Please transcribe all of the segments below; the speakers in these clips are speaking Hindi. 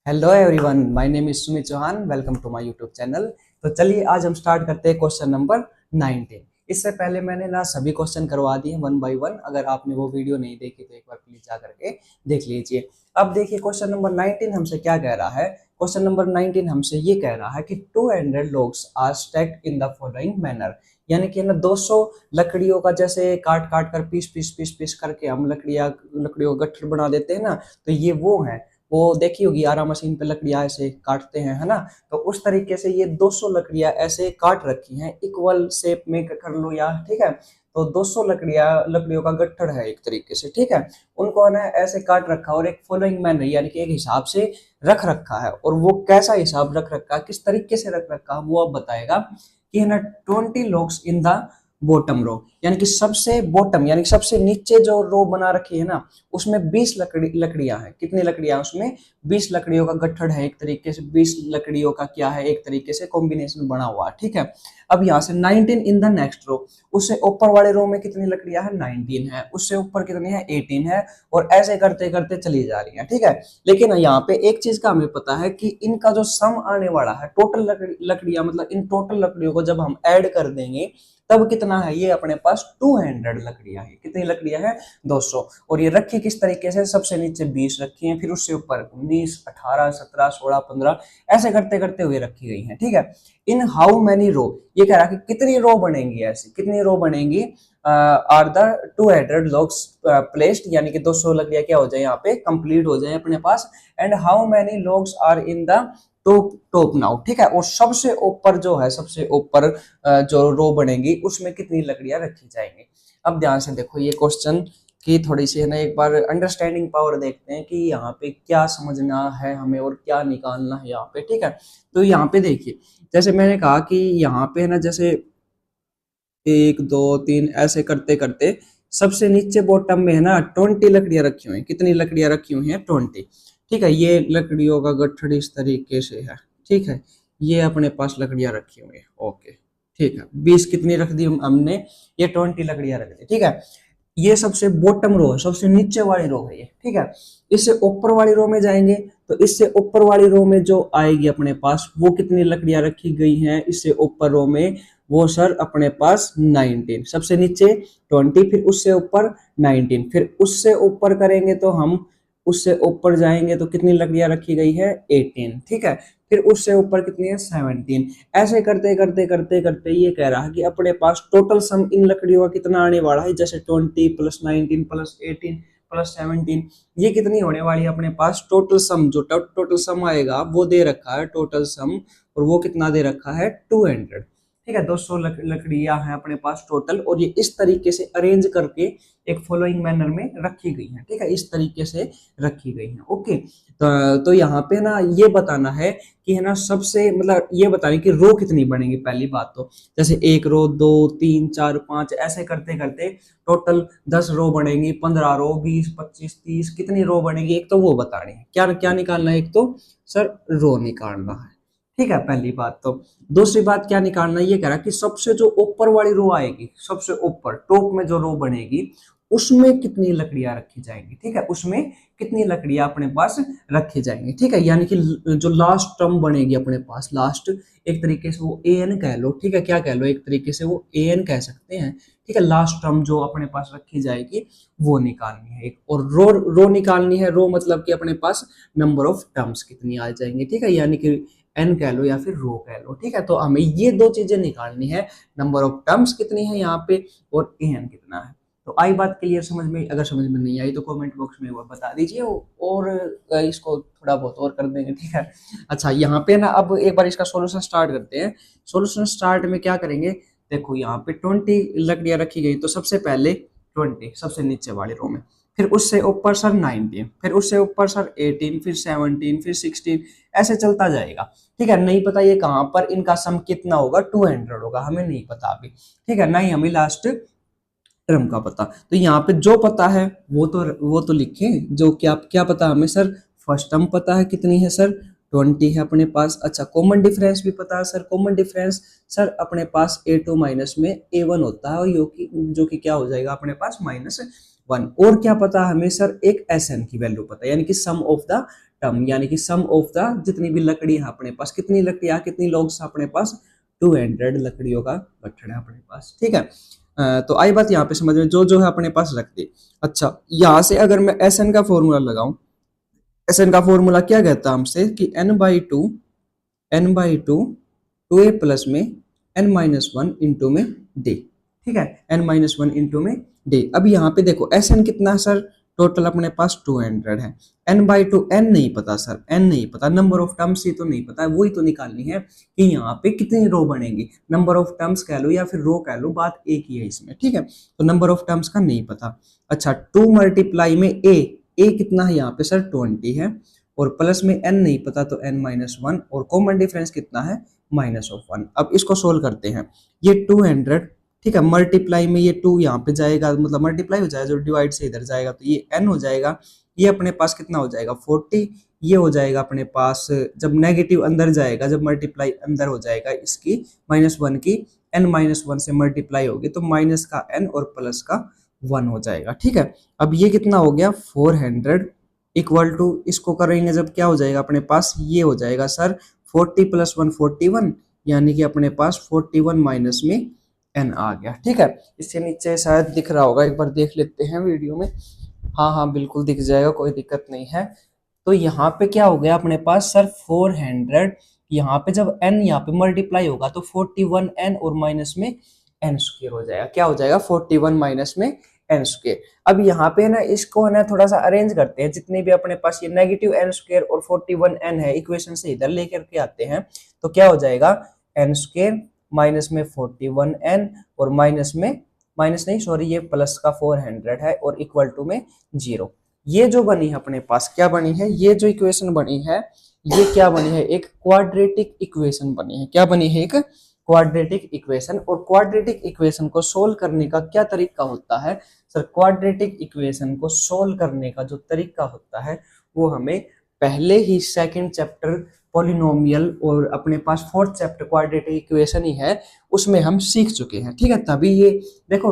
Hello everyone, my name is Sumit Chauhan. Welcome to my YouTube channel. तो चलिए आज हम स्टार्ट करते हैं क्वेश्चन नंबर 19। इससे पहले मैंने ना सभी क्वेश्चन करवा दिए वन बाय वन। अगर आपने वो वीडियो नहीं देखी तो एक बार प्लीज जा करके देख लीजिए। अब देखिए क्वेश्चन नंबर 19 हमसे क्या कह रहा है। क्वेश्चन नंबर 19 हमसे ये कह रहा है कि 200 logs are stacked in the following manner. यानी कि ना 200 लकड़ियों का जैसे काट काट कर पीस पीस पीस पीस करके हम लकड़ियों का गट्ठर बना देते हैं ना। तो ये वो है, वो देखी होगी आरा मशीन पे लकड़ियां ऐसे काटते हैं, है ना। तो उस तरीके से ये 200 लकड़ियां ऐसे काट रखी हैं, इक्वल शेप में कर लो या, ठीक है। तो 200 लकड़ियों का गट्ठर है एक तरीके से, ठीक है। उनको है ना ऐसे काट रखा और एक फॉलोइंग मैनर यानी कि एक हिसाब से रख रखा है। और वो कैसा हिसाब रख रखा है, किस तरीके से रख रखा है, वो अब बताएगा कि है ना 20 logs in the bottom row. यानी कि सबसे बॉटम यानी कि सबसे नीचे जो रो बना रखी है ना, उसमें 20 लकड़ियां हैं। कितनी लकड़ियां हैं उसमें? 20 लकड़ियों का गट्ठर है एक तरीके से, 20 लकड़ियों का क्या है, एक तरीके से कॉम्बिनेशन बना हुआ है, ठीक है। अब यहाँ से 19 इन द नेक्स्ट रो, उससे ऊपर वाले रो में कितनी लकड़ियां हैं? 19 है। उससे ऊपर कितनी है? 18 है। और ऐसे करते करते चली जा रही है, ठीक है। लेकिन यहाँ पे एक चीज का हमें पता है कि इनका जो सम आने वाला है, टोटल लकड़ियां मतलब इन टोटल लकड़ियों को जब हम ऐड कर देंगे तब कितना है? ये अपने पास 200 लकड़ियां हैं। कितनी लकड़ियां हैं? 200। और ये रखी किस तरीके से? सबसे नीचे 20 रखी हैं, फिर उससे ऊपर 19, 18, 17, 16, 15 ऐसे करते करते हुए रखी गई हैं, ठीक है। इन हाउ मैनी रो, ये कह रहा है कि कितनी रो बनेंगी, ऐसी कितनी रो बनेंगी आर द 200 लॉग्स प्लेस्ड। यानी कि 200 लकड़ियां क्या हो जाए यहाँ पे कंप्लीट हो जाए अपने पास। And how many logs are in the top now, ठीक है। और सबसे ऊपर जो है, सबसे ऊपर जो रो बनेगी उसमें कितनी लकड़ियां रखी जाएंगी। अब ध्यान से देखो ये क्वेश्चन की थोड़ी सी है ना, एक बार अंडरस्टैंडिंग पावर देखते हैं कि यहाँ पे क्या समझना है हमें और क्या निकालना है यहाँ पे, ठीक है। तो यहाँ पे देखिए, जैसे मैंने कहा कि यहाँ पे है ना, जैसे 1 2 3 ऐसे करते करते सबसे नीचे बॉटम में है ना 20 लकड़ियां रखी हुई हैं। कितनी लकड़ियां रखी हुई हैं? 20, ठीक है। ये लकड़ियों का गट्ठर इस तरीके से है, ठीक है। ये अपने पास लकड़ियां रखी हुई है, ओके, ठीक है। 20 कितनी रख दी हमने? ये 20 लकड़ियां रख दी, ठीक है। ये सबसे बॉटम रो है, सबसे नीचे वाली रो है ये, ठीक है। इससे ऊपर वाली रो में जाएंगे तो इससे ऊपर वाली रो में जो आएगी अपने पास, वो कितनी लकड़ियां रखी गई हैं इससे ऊपर रो में? वो सर अपने पास 19। सबसे नीचे 20, फिर उससे ऊपर 19, फिर उससे ऊपर करेंगे तो हम उससे ऊपर जाएंगे तो कितनी लकड़ियां रखी गई है? 18, ठीक है। फिर उससे ऊपर कितनी है? 17। ऐसे करते करते करते करते ये कह रहा है कि अपने पास टोटल सम इन लकड़ियों का कितना आने वाला है? जैसे 20 प्लस 19 प्लस 18 प्लस 17, ये कितनी होने वाली है अपने पास? टोटल सम, जो टोटल सम आएगा वो दे रखा है टोटल सम, और वो कितना दे रखा है? 200, ठीक है। 200 लकड़ियां हैं अपने पास टोटल, और ये इस तरीके से अरेंज करके एक फॉलोइंग मैनर में रखी गई है, ठीक है। इस तरीके से रखी गई है, ओके। तो यहाँ पे ना ये बताना है कि है ना, सबसे मतलब ये बताने की रो कितनी बनेगी। पहली बात तो जैसे 1 रो, 2 3 4 5 ऐसे करते करते टोटल 10 रो बनेगी, 15 रो, 20 25 30 कितनी रो बनेगी, एक तो वो बतानी है। क्या क्या निकालना है? एक तो सर रो निकालना है, ठीक है, पहली बात तो। दूसरी बात क्या निकालना है, ये कह रहा है कि सबसे जो ऊपर वाली रो आएगी, सबसे ऊपर टॉप में जो रो बनेगी उसमें कितनी लकड़ियां रखी जाएंगी, ठीक है। उसमें कितनी लकड़ियां अपने पास रखी जाएंगी, ठीक है। यानी कि जो लास्ट टर्म बनेगी अपने पास, लास्ट एक तरीके से वो ए एन कह लो, ठीक है। क्या कह लो? एक तरीके से वो ए एन कह सकते हैं, ठीक है। लास्ट टर्म जो अपने पास रखी जाएगी वो निकालनी है एक। और रो निकालनी है। रो मतलब कि अपने पास नंबर ऑफ टर्म्स कितनी आ जाएंगी, ठीक है। यानी कि एन कह लो या फिर रो कह लो, ठीक है। तो हमें ये दो चीजें निकालनी है, नंबर ऑफ टर्म्स कितनी है यहाँ पे और ए एन कितना है। तो आई बात क्लियर समझ में? अगर समझ में नहीं आई तो कमेंट बॉक्स में वो बता दीजिए, और इसको थोड़ा बहुत और कर देंगे, ठीक है। अच्छा, यहाँ पे ना अब एक बार इसका सॉल्यूशन स्टार्ट करते हैं। सॉल्यूशन स्टार्ट में क्या करेंगे? देखो यहाँ पे 20 लकड़ियां रखी गई, तो सबसे पहले 20 सबसे नीचे वाली रो में, फिर उससे ऊपर सर 19, फिर उससे ऊपर सर 18, फिर 17, फिर 16, ऐसे चलता जाएगा, ठीक है। नहीं पता ये कहाँ पर इनका सम कितना होगा, 200 होगा, हमें नहीं पता अभी, ठीक है। नहीं हमें लास्ट टर्म का पता। तो यहाँ पे जो पता है वो तो लिखें। जो क्या क्या पता हमें सर? फर्स्ट टर्म पता है कितनी है सर? 20 है अपने पास। अच्छा, कॉमन डिफरेंस भी पता है सर। कॉमन डिफरेंस सर अपने पास A2 माइनस में A1 होता है, और जो कि क्या हो जाएगा अपने पास? -1। और क्या पता हमें सर? एक SN की वैल्यू पता है, यानी कि सम ऑफ द टर्म, यानी कि सम ऑफ द जितनी भी लकड़ी है अपने पास, कितनी लकड़ियां, कितनी लॉग्स अपने पास, 200 लकड़ियों का गठड़ है अपने पास। ठीक है, तो आई बात यहाँ पे समझ में, जो है अपने पास रख दी। अच्छा, यहाँ से अगर मैं एस एन का फॉर्मूला लगाऊं, एस एन का फॉर्मूला क्या कहता है हमसे कि n/2 2a प्लस में n-1 इंटू में d। ठीक है, n-1 इंटू में d। अब यहाँ पे देखो एस एन कितना है सर, टोटल अपने पास 200 है। n/2 n नहीं पता सर, n नहीं पता, नंबर ऑफ टर्म्स ही तो नहीं पता, वही तो निकालनी है कि यहाँ पे कितनी रो बनेगी। नंबर ऑफ टर्म्स कह लो या फिर रो कह लो, बात एक ही है इसमें। ठीक है, तो नंबर ऑफ टर्म्स का नहीं पता। अच्छा, 2 मल्टीप्लाई में a कितना है यहाँ पे सर 20 है, और प्लस में n नहीं पता तो n-1, और कॉमन डिफरेंस कितना है -1। अब इसको सोल्व करते हैं, ये 200, ठीक है, मल्टीप्लाई में ये 2 यहाँ पे जाएगा, मतलब मल्टीप्लाई हो जाएगा, जो डिवाइड से इधर जाएगा तो ये n हो जाएगा। ये अपने पास कितना हो जाएगा 40, ये हो जाएगा अपने पास, जब नेगेटिव अंदर जाएगा, जब मल्टीप्लाई अंदर हो जाएगा इसकी -1 की, n-1 से मल्टीप्लाई होगी तो माइनस का n और प्लस का 1 हो जाएगा। ठीक है, अब ये कितना हो गया 400 इक्वल टू, इसको करेंगे जब क्या हो जाएगा अपने पास, ये हो जाएगा सर 40 + 1 41, यानी कि अपने पास 41 माइनस में n आ गया। ठीक है, इससे नीचे शायद दिख रहा होगा, एक बार देख लेते हैं वीडियो में। हाँ हाँ बिल्कुल दिख जाएगा, कोई दिक्कत नहीं है। तो यहाँ पे क्या हो गया अपने पास सर 400, यहाँ पे जब n यहाँ पे मल्टीप्लाई होगा तो 41n और माइनस में n² हो जाएगा। क्या हो जाएगा 41 माइनस में n²। अब यहाँ पे ना इसको है ना थोड़ा सा अरेंज करते हैं, जितने भी अपने पास ये नेगेटिव n² और 41n है, इक्वेशन से इधर लेकर के आते हैं तो क्या हो जाएगा n² माइनस में 41n और माइनस में, माइनस नहीं सॉरी, ये प्लस का 400 है और इक्वल टू में 0। ये जो बनी है अपने पास, क्या बनी है, ये जो इक्वेशन बनी है, ये क्या बनी है, एक क्वाड्रेटिक इक्वेशन बनी है। क्या बनी है, एक क्वाड्रेटिक इक्वेशन। और क्वाड्रेटिक इक्वेशन को सोल्व करने का क्या तरीका होता है सर, क्वाड्रेटिक इक्वेशन को सोल्व करने का जो तरीका होता है वो हमें पहले ही सेकंड चैप्टर पॉलिनोमियल और अपने पास फोर्थ चैप्टर क्वाड्रेटिक इक्वेशन ही है, उसमें हम सीख चुके हैं। ठीक है, तभी ये देखो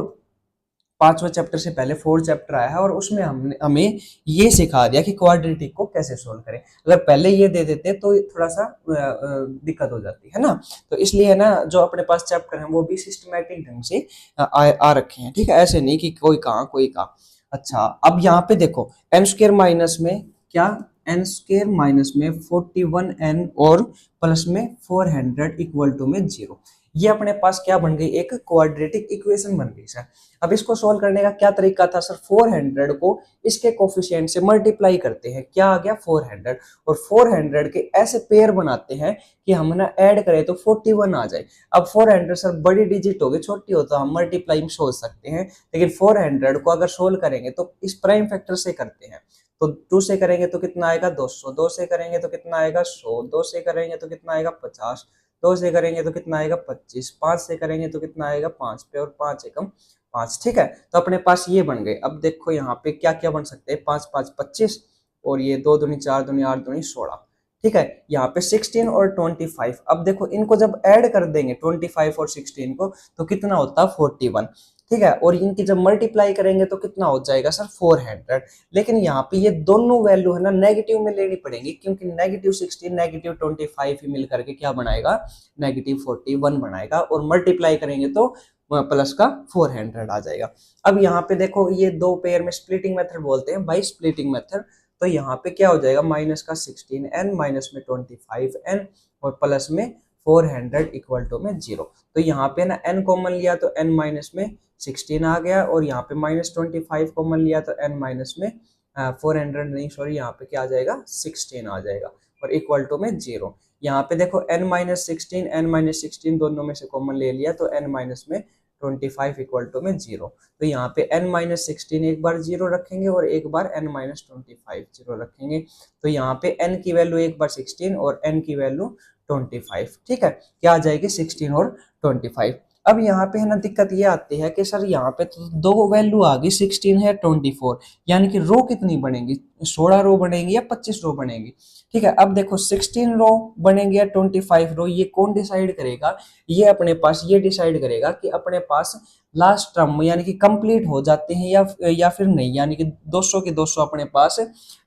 5वां चैप्टर से पहले 4th चैप्टर आया है और उसमें हमने हमें ये सिखा दिया कि क्वाड्रेटिक को कैसे सोल्व करें। अगर पहले ये दे देते तो थोड़ा सा दिक्कत हो जाती है ना, तो इसलिए है ना जो अपने पास चैप्टर है वो भी सिस्टमैटिक ढंग से आ रखे हैं। ठीक है, ऐसे नहीं कि कोई कहाँ कोई कहाँ। अच्छा, अब यहाँ पे देखो n² माइनस में क्या, n² माइनस में 41n और प्लस में 400 इक्वल टू में 0। ये अपने पास क्या बन गई, एक क्वाड्रेटिक इक्वेशन बन गई सर। अब इसको सोल्व करने का क्या तरीका था सर, 400 को इसके कोफिशिएंट से मल्टीप्लाई करते हैं, क्या आ गया 400, और 400 के ऐसे पेयर बनाते हैं कि हम ना ऐड करें तो 41 आ जाए। अब 400 सर बड़ी डिजिट होगी, छोटी हो तो हम मल्टीप्लाई में सोच सकते हैं, लेकिन 400 को अगर सोल्व करेंगे तो इस प्राइम फैक्टर से करते हैं, तो 2 से करेंगे तो कितना आएगा 200, 2 से करेंगे तो कितना आएगा 100, 2 से करेंगे तो कितना आएगा 50, 2 से करेंगे तो कितना आएगा 25, 5 से करेंगे तो कितना आएगा 5 पे, और 5 एकम 5। ठीक है, तो अपने पास ये बन गए। अब देखो यहाँ पे क्या क्या बन सकते हैं, 5 5 25, और ये 2 दूनी 4 दूनी 8 दूनी 16। ठीक है, यहाँ पे 16 और 25। अब देखो इनको जब ऐड कर देंगे 25 और 16 को तो कितना होता है 41। ठीक है, और इनकी जब मल्टीप्लाई करेंगे तो कितना हो जाएगा सर 400। लेकिन यहाँ पे ये दोनों वैल्यू है ना नेगेटिव में लेनी पड़ेगी, क्योंकि -16 -25 ही मिल करके क्या बनाएगा -41 बनाएगा, और मल्टीप्लाई करेंगे तो प्लस का 400 आ जाएगा। अब यहाँ पे देखो ये दो पेयर में स्प्लिटिंग मेथड बोलते हैं भाई, स्प्लिटिंग मेथड। तो यहाँ पे क्या हो जाएगा माइनस का 16n माइनस में 25n और प्लस में 400 इक्वल टू में 0। तो यहाँ पे ना n कॉमन लिया तो n माइनस में 16 आ गया, और यहाँ पे -25 कॉमन लिया तो n माइनस में 400 नहीं सॉरी, यहाँ पे क्या आ जाएगा 16 आ जाएगा, और इक्वल टू में 0। यहाँ पे देखो n-16 दोनों में से कॉमन ले लिया तो n माइनस में 25 इक्वल टू में 0। तो यहाँ पे n-16 एक बार 0 रखेंगे और एक बार n-25 0 रखेंगे, तो यहाँ पे n की वैल्यू एक बार 16 और n की वैल्यू 25। ठीक है, क्या आ जाएगी 16 और 25। अब यहाँ पे है ना दिक्कत ये आती है कि सर यहाँ पे तो दो वैल्यू आ गई 16 है 24, यानी कि रो कितनी बनेगी 16 रो बनेगी या 25 रो बनेगी। ठीक है, अब देखो 16 रो बनेंगे या 25 रो, ये कौन डिसाइड करेगा, ये अपने पास ये डिसाइड करेगा कि अपने पास लास्ट टर्म यानी कि कंप्लीट हो जाते हैं या फिर नहीं, यानी कि 200 के 200 अपने पास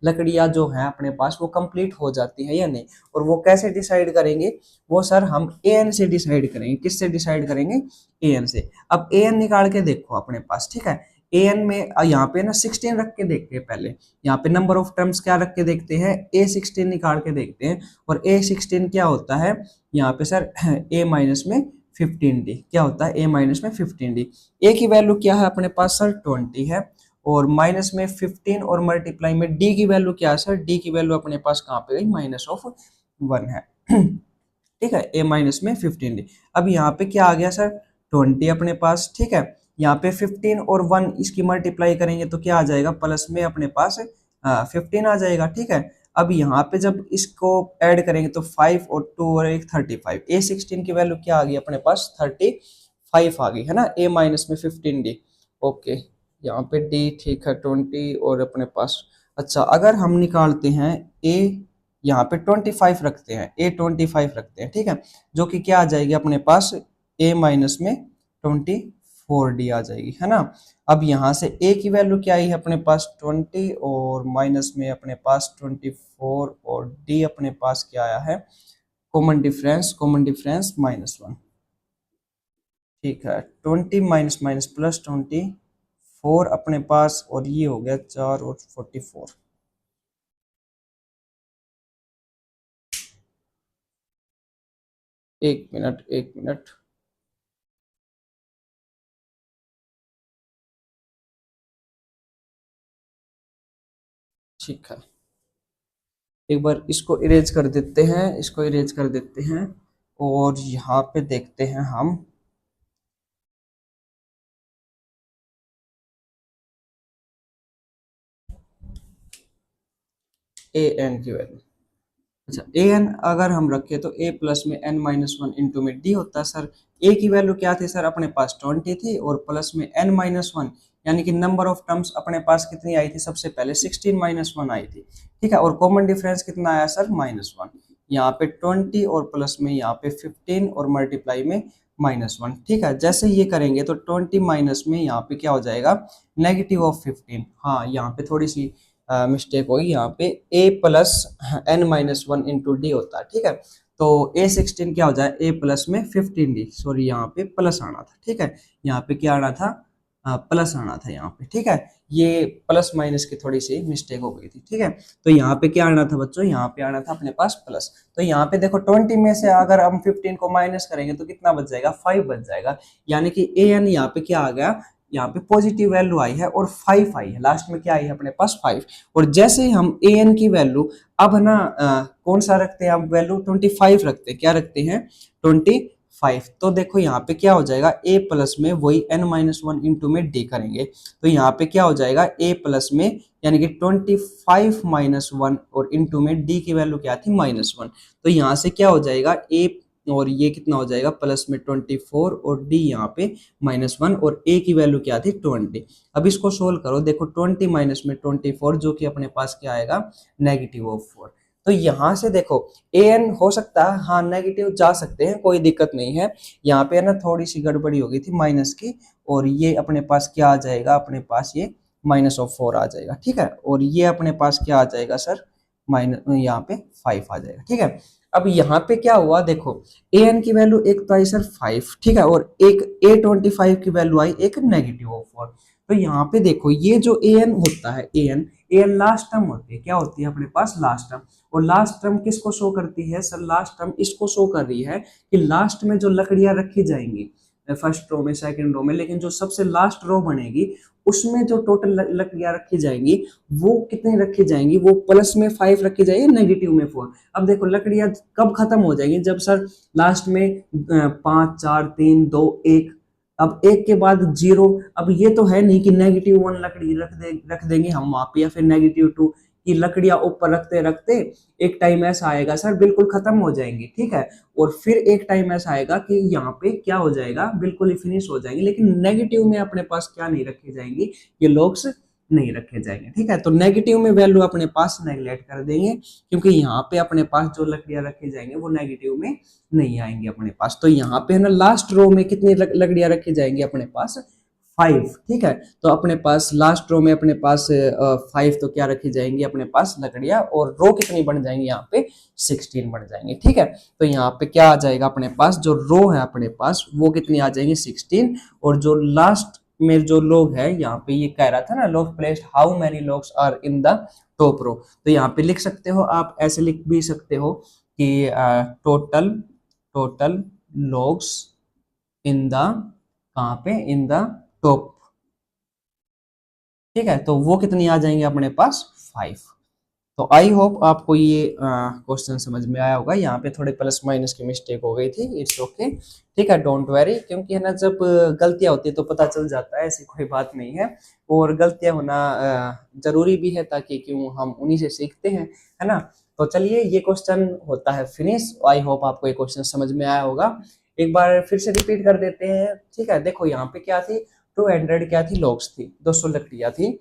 लकड़ियां जो हैं अपने पास वो कंप्लीट हो जाती है या नहीं। और वो कैसे डिसाइड करेंगे, वो सर हम एन से डिसाइड करेंगे। किससे डिसाइड करेंगे, एन से। अब एन निकाल के देखो अपने पास, ठीक है। एन में यहाँ पे ना 16 रख के देखते हैं पहले। यहाँ पे नंबर ऑफ टर्म्स क्या रख के देखते हैं, A16 निकाल के देखते हैं। और A16 क्या होता है यहाँ पे सर, A माइनस में 15D क्या होता है, A माइनस में 15D। A की वैल्यू क्या है अपने पास सर 20 है, और माइनस में 15 और मल्टीप्लाई में D की वैल्यू क्या है सर, D की वैल्यू अपने पास कहाँ पे गई, -1 है। ठीक है, A माइनस में 15D। अब यहाँ पे क्या आ गया सर 20 अपने पास, ठीक है। यहाँ पे 15 और 1 इसकी मल्टीप्लाई करेंगे तो क्या आ जाएगा, प्लस में अपने पास 15 आ जाएगा, ठीक है। अब यहाँ पे जब इसको ऐड करेंगे तो 5 और 2 और 1 35। A16 की वैल्यू क्या आ गई अपने पास 35 आ गई है ना, A माइनस में 15D। ओके, यहाँ पे D ठीक है 20 और अपने पास। अच्छा, अगर हम निकालते हैं A, यहाँ पे 25 रखते हैं, A25 रखते हैं, ठीक है। जो कि क्या आ जाएगी अपने पास A माइनस में 24D आ जाएगी, है ना। अब यहाँ से A की वैल्यू क्या आई है अपने पास 20 और माइनस में अपने पास 24 और D अपने पास क्या आया है, कॉमन डिफरेंस -1। ठीक है, 20 माइनस माइनस प्लस 24 अपने पास, और ये हो गया 4 और 44। एक मिनट एक मिनट, ठीक है। एक बार इसको इरेज कर देते हैं, इसको इरेज कर देते हैं, और यहाँ पे देखते हैं हम ए एन की वैल्यू। अच्छा, ए एन अगर हम रखें तो ए प्लस में एन माइनस वन इंटू में डी होता है सर। ए की वैल्यू क्या थी सर अपने पास 20 थी, और प्लस में एन माइनस वन यानी कि नंबर ऑफ टर्म्स अपने पास कितनी आई थी, सबसे पहले 16 माइनस वन आई थी, ठीक है। और कॉमन डिफरेंस कितना आया सर -1। यहाँ पे 20 और प्लस में यहाँ पे 15 और मल्टीप्लाई में -1, ठीक है। जैसे ये करेंगे तो 20 माइनस में यहाँ पे क्या हो जाएगा, -15। हाँ, यहाँ पे थोड़ी सी मिस्टेक होगी, यहाँ पे a plus n-1 into D होता है, ठीक है। तो A16 क्या हो जाए, a प्लस में 15D, सॉरी यहाँ पे प्लस आना था, ठीक है। यहाँ पे क्या आना था, प्लस आना था यहाँ पे, ठीक है। ये प्लस माइनस की थोड़ी सी मिस्टेक हो गई थी, ठीक है। तो यहाँ पे क्या आना था बच्चों, यहाँ पे आना था अपने पास प्लस। तो यहाँ पे देखो 20 में से अगर हम 15 को माइनस करेंगे तो कितना बच जाएगा, 5 बच जाएगा। यानी कि ए एन यहाँ पे क्या आ गया, यहाँ पे पॉजिटिव वैल्यू आई है और 5 आई है, लास्ट में क्या आई है अपने पास 5। और जैसे हम ए एन की वैल्यू अब ना कौन सा रखते हैं, अब वैल्यू 25 रखते हैं, क्या रखते हैं 25। तो देखो यहाँ पे क्या हो जाएगा, a प्लस में वही n-1 इंटू में d करेंगे, तो यहाँ पे क्या हो जाएगा a प्लस में यानी कि 25 -1 और इंटू में d की वैल्यू क्या थी -1। तो यहाँ से क्या हो जाएगा a, और ये कितना हो जाएगा प्लस में 24 और d यहाँ पे -1, और a की वैल्यू क्या थी 20। अब इसको सोल्व करो, देखो 20 माइनस में 24 जो कि अपने पास क्या आएगा, -4। तो यहाँ से देखो ए एन हो सकता है, हाँ नेगेटिव जा सकते हैं, कोई दिक्कत नहीं है। यहाँ पे ना थोड़ी सी गड़बड़ी हो गई थी माइनस की, और ये अपने पास क्या आ जाएगा, अपने पास ये -4 आ जाएगा, ठीक है। और ये अपने पास क्या आ जाएगा सर, माइनस यहाँ पे 5 आ जाएगा, ठीक है। अब यहाँ पे क्या हुआ देखो, ए एन की वैल्यू एक तो आई सर 5, ठीक है, और एक A25 की वैल्यू आई एक -4। तो यहाँ पे देखो ये जो ए एन होता है, ए एन लास्ट टर्म होती है, क्या होती है अपने पास लास्ट टर्म। और लास्ट टर्म किसको शो करती है सर, लास्ट टर्म इसको शो कर रही है कि लास्ट में जो लकड़ियां रखी जाएंगी फर्स्ट रो में सेकंड रो में, लेकिन जो सबसे लास्ट रो बनेगी उसमें जो टोटल लकड़ियां रखी जाएंगी वो कितनी रखी जाएंगी, वो प्लस में 5 रखी जाएगी, नेगेटिव में 4। अब देखो लकड़ियां कब खत्म हो जाएंगी, जब सर लास्ट में 5 4 3 2 1, अब एक के बाद 0। अब ये तो है नहीं कि -1 लकड़ी रख देंगे हम वहां पे, या फिर -2 की लकड़ियां ऊपर रखते रखते एक टाइम ऐसा आएगा सर बिल्कुल खत्म हो जाएंगी, ठीक है। और फिर एक टाइम ऐसा आएगा कि यहाँ पे क्या हो जाएगा, बिल्कुल ही फिनिश हो जाएंगे, लेकिन नेगेटिव में अपने पास क्या नहीं रखी जाएंगी, ये लॉग्स नहीं रखे जाएंगे। ठीक है, तो नेगेटिव में वैल्यू अपने पास नेगलेक्ट कर देंगे, क्योंकि यहाँ पे अपने पास जो लकड़ियां रखे जाएंगे वो नेगेटिव में नहीं आएंगे अपने पास। तो यहाँ पे है ना लास्ट रो में कितनी लकड़ियां रखी जाएंगी अपने पास, 5। ठीक है, तो अपने पास लास्ट रो में अपने पास 5 तो क्या रखी जाएंगी अपने पास लकड़ियां, और रो कितनी बन जाएंगी यहाँ पे 16 बन जाएंगे। ठीक है, तो यहाँ पे क्या आ जाएगा अपने पास, जो रो है अपने पास वो कितनी आ जाएंगी 16, और जो लास्ट में जो लोग है यहाँ पे ये कह रहा था ना log placed how many logs are in the top row, तो यहाँ पे लिख सकते हो आप, ऐसे लिख भी सकते हो कि total total logs in the, कहाँ पे, इन द टॉप। ठीक है, तो वो कितनी आ जाएंगे अपने पास 5। तो आई होप आपको ये क्वेश्चन समझ में आया होगा। यहाँ पे थोड़े प्लस माइनस की मिस्टेक हो गई थी, इट्स ओके। ठीक है, डोंट वरी, क्योंकि है ना जब गलतियां होती है तो पता चल जाता है, ऐसी कोई बात नहीं है। और गलतियां होना जरूरी भी है, ताकि क्यों हम उन्हीं से सीखते हैं, है ना। तो चलिए ये क्वेश्चन होता है फिनिश। आई होप आपको ये क्वेश्चन समझ में आया होगा। एक बार फिर से रिपीट कर देते हैं। ठीक है, देखो यहाँ पे क्या थी, 200 क्या थी, लॉग्स थी, 200 लकड़ियां थी।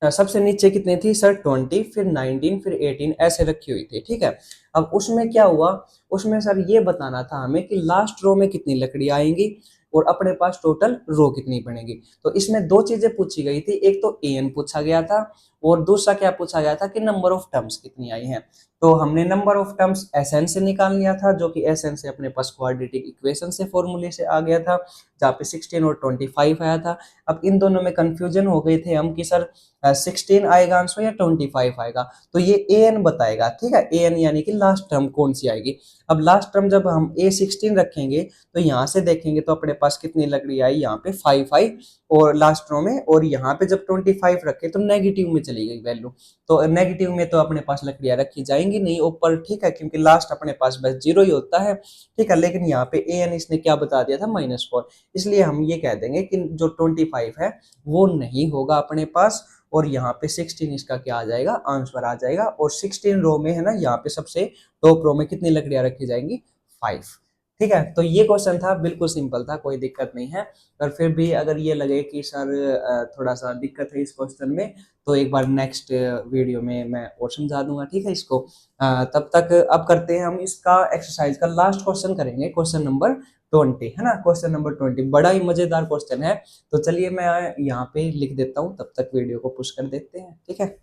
सबसे नीचे कितनी थी सर, 20, फिर 19, फिर 18 ऐसे रखी हुई थी। ठीक है, अब उसमें क्या हुआ, उसमें सर ये बताना था हमें कि लास्ट रो में कितनी लकड़ी आएंगी और अपने पास टोटल रो कितनी बनेगी। तो इसमें दो चीजें पूछी गई थी, एक तो एन पूछा गया था, और दूसरा क्या पूछा गया था कि नंबर ऑफ टर्म्स कितनी आई हैं। तो हमने नंबर ऑफ टर्म्स एसएन से निकाल लिया था, जो कि एसएन से अपने पास क्वाड्रेटिक इक्वेशन से फॉर्मूले से आ गया था, जहाँ पे 16 और 25 आया था। अब इन दोनों में कंफ्यूजन हो गए थे हम कि सर 16 आएगा आंसर या 25 आएगा, तो ये ए एन बताएगा। ठीक है, ए एन यानी कि लास्ट टर्म कौन सी आएगी। अब लास्ट टर्म जब हम A16 रखेंगे तो यहाँ से देखेंगे तो अपने पास कितनी लकड़ी आई, यहाँ पे 5 आई और लास्ट रो में, और यहाँ पे जब 25 रखे तो नेगेटिव में चली गई वैल्यू, तो नेगेटिव में तो अपने पास लकड़ियां रखी जाएंगी नहीं ऊपर। ठीक है, क्योंकि लास्ट अपने पास बस 0 ही होता है। ठीक है, लेकिन यहाँ पे ए एन इसने क्या बता दिया था, -4, इसलिए हम ये कह देंगे कि जो 25 है वो नहीं होगा अपने पास, और यहाँ पे 16 इसका क्या आ जाएगा, आंसर आ जाएगा। और 16 रो में है ना, यहाँ पे सबसे टॉप रो में कितनी लकड़ियां रखी जाएंगी, 5। ठीक है, तो ये क्वेश्चन था, बिल्कुल सिंपल था, कोई दिक्कत नहीं है। पर फिर भी अगर ये लगे कि सर थोड़ा सा दिक्कत है इस क्वेश्चन में, तो एक बार नेक्स्ट वीडियो में मैं और समझा दूंगा। ठीक है, इसको तब तक अब करते हैं हम इसका एक्सरसाइज का लास्ट क्वेश्चन करेंगे, क्वेश्चन नंबर 20, है ना। क्वेश्चन नंबर 20 बड़ा ही मजेदार क्वेश्चन है। तो चलिए मैं यहाँ पे लिख देता हूँ, तब तक वीडियो को पुश कर देते हैं। ठीक है।